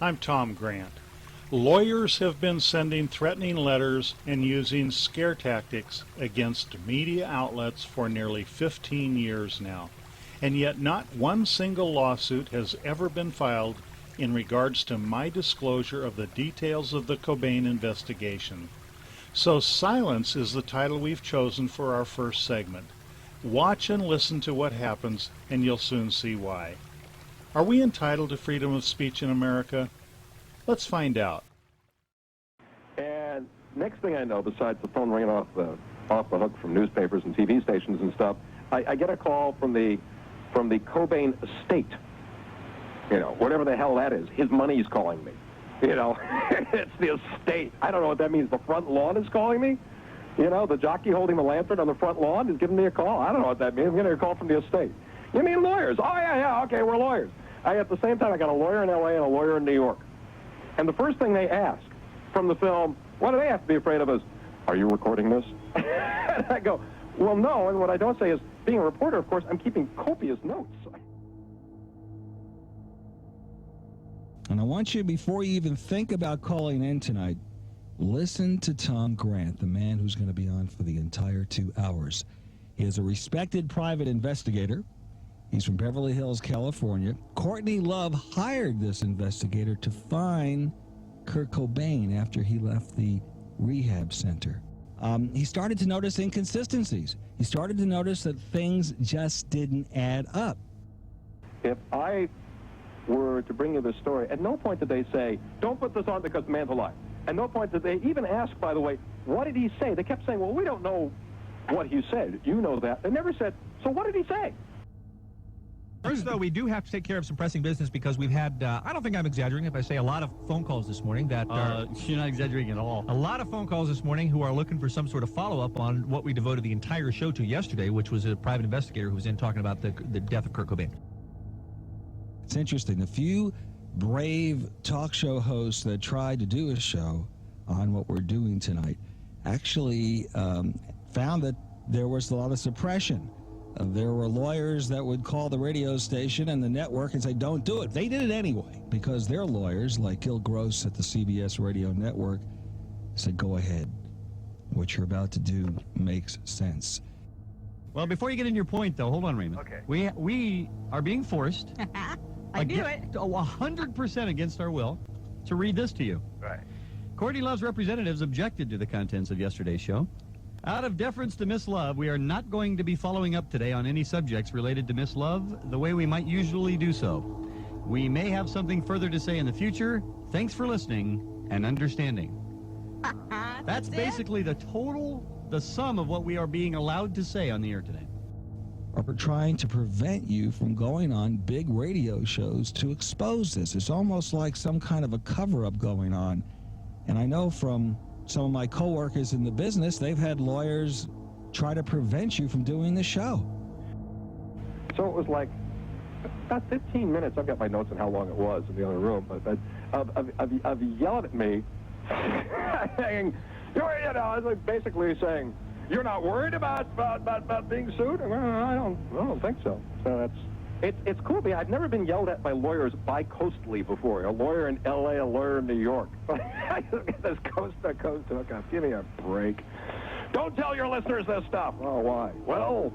I'm Tom Grant. Lawyers have been sending threatening letters and using scare tactics against media outlets for nearly 15 years now, and yet not one single lawsuit has ever been filed in regards to my disclosure of the details of the Cobain investigation. So silence is the title we've chosen for our first segment. Watch and listen to what happens, and you'll soon see why. Are we entitled to freedom of speech in America? Let's find out. And next thing I know, besides the phone ringing off the hook from newspapers and TV stations and stuff, I get a call from the Cobain estate. You know, whatever the hell that is. His money's calling me. You know, it's the estate. I don't know what that means. The front lawn is calling me? You know, the jockey holding the lantern on the front lawn is giving me a call. I don't know what that means. I'm getting a call from the estate. You mean lawyers? Oh, yeah, okay, we're lawyers. At the same time, I got a lawyer in L.A. and a lawyer in New York. And the first thing they ask from the film, what do they have to be afraid of is, are you recording this? And I go, well, no. And what I don't say is, being a reporter, of course, I'm keeping copious notes. And I want you, before you even think about calling in tonight, listen to Tom Grant, the man who's going to be on for the entire 2 hours. He is a respected private investigator. He's from Beverly Hills, California. Courtney Love hired this investigator to find Kurt Cobain after he left the rehab center. He started to notice inconsistencies. He started to notice that things just didn't add up. If I were to bring you this story, at no point did they say, don't put this on because the man's alive. At no point did they even ask, by the way, what did he say? They kept saying, well, we don't know what he said. You know that. They never said, so what did he say? First, though, we do have to take care of some pressing business because we've had, I don't think I'm exaggerating if I say a lot of phone calls this morning that are... You're not exaggerating at all. A lot of phone calls this morning who are looking for some sort of follow-up on what we devoted the entire show to yesterday, which was a private investigator who was in talking about the death of Kurt Cobain. It's interesting. The few brave talk show hosts that tried to do a show on what we're doing tonight actually found that there was a lot of suppression. There were lawyers that would call the radio station and the network and say, don't do it. They did it anyway because their lawyers, like Gil Gross at the CBS radio network, said, go ahead. What you're about to do makes sense. Well, before you get in your point, though, hold on, Raymond. Okay. We are being forced, I knew it. 100% against our will, to read this to you. Right. Courtney Love's representatives objected to the contents of yesterday's show. Out of deference to Miss Love, we are not going to be following up today on any subjects related to Miss Love the way we might usually do so. We may have something further to say in the future. Thanks for listening and understanding. That's basically the sum of what we are being allowed to say on the air today. Are trying to prevent you from going on big radio shows to expose this. It's almost like some kind of a cover-up going on. And I know from some of my coworkers in the business, they've had lawyers try to prevent you from doing the show. So it was like about 15 minutes. I've got my notes on how long it was in the other room, but of yelling at me, saying, you know, I was like basically saying, you're not worried about being sued? Well, I don't think so. So it's cool. I've never been yelled at by lawyers bi-coastally before. A lawyer in L.A., a lawyer in New York. This coast to coast hookup. Give me a break. Don't tell your listeners this stuff. Oh, why? Well,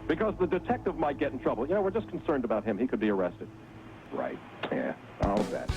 because the detective might get in trouble. You know, we're just concerned about him. He could be arrested. Right. Yeah, I'll bet.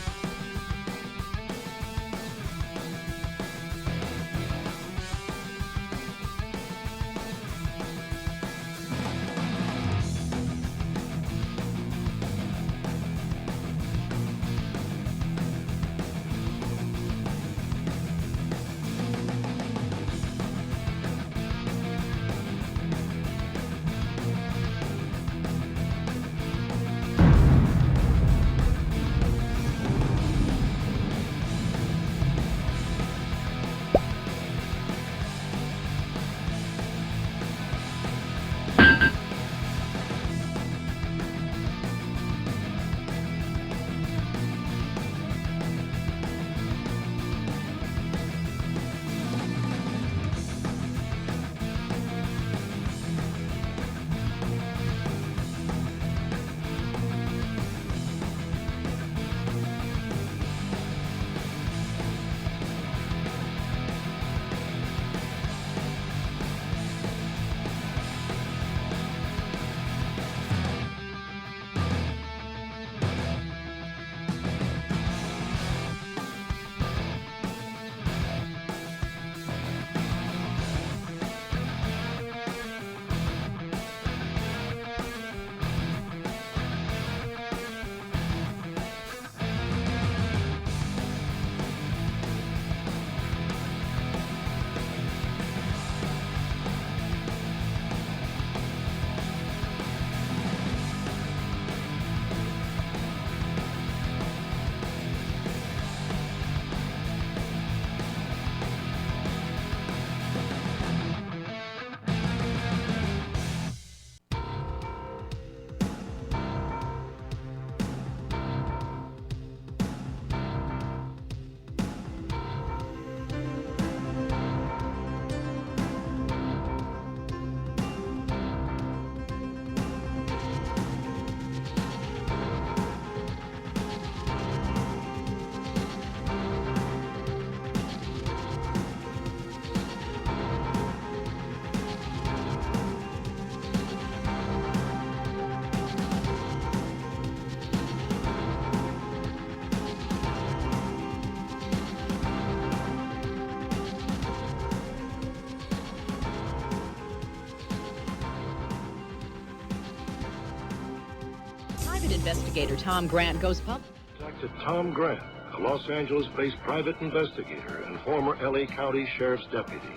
private investigator Tom Grant goes public. Detective Tom Grant, a Los Angeles-based private investigator and former LA County Sheriff's deputy.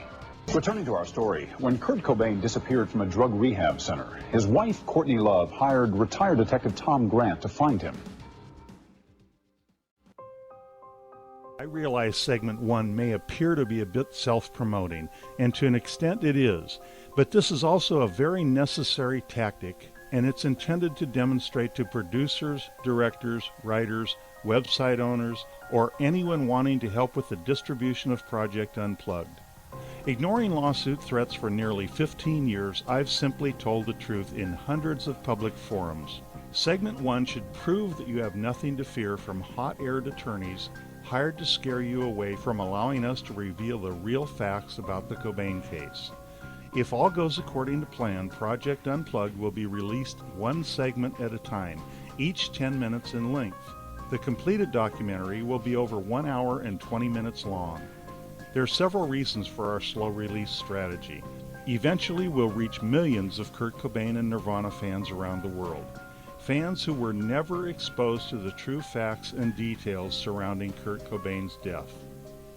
Returning to our story, when Kurt Cobain disappeared from a drug rehab center, his wife, Courtney Love, hired retired Detective Tom Grant to find him. I realize segment 1 may appear to be a bit self-promoting, and to an extent it is, but this is also a very necessary tactic, and it's intended to demonstrate to producers, directors, writers, website owners, or anyone wanting to help with the distribution of Project Unplugged. Ignoring lawsuit threats for nearly 15 years, I've simply told the truth in hundreds of public forums. Segment 1 should prove that you have nothing to fear from hot-aired attorneys hired to scare you away from allowing us to reveal the real facts about the Cobain case. If all goes according to plan, Project Unplugged will be released one segment at a time, each 10 minutes in length. The completed documentary will be over 1 hour and 20 minutes long. There are several reasons for our slow release strategy. Eventually, we'll reach millions of Kurt Cobain and Nirvana fans around the world. Fans who were never exposed to the true facts and details surrounding Kurt Cobain's death.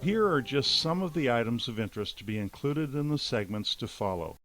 Here are just some of the items of interest to be included in the segments to follow.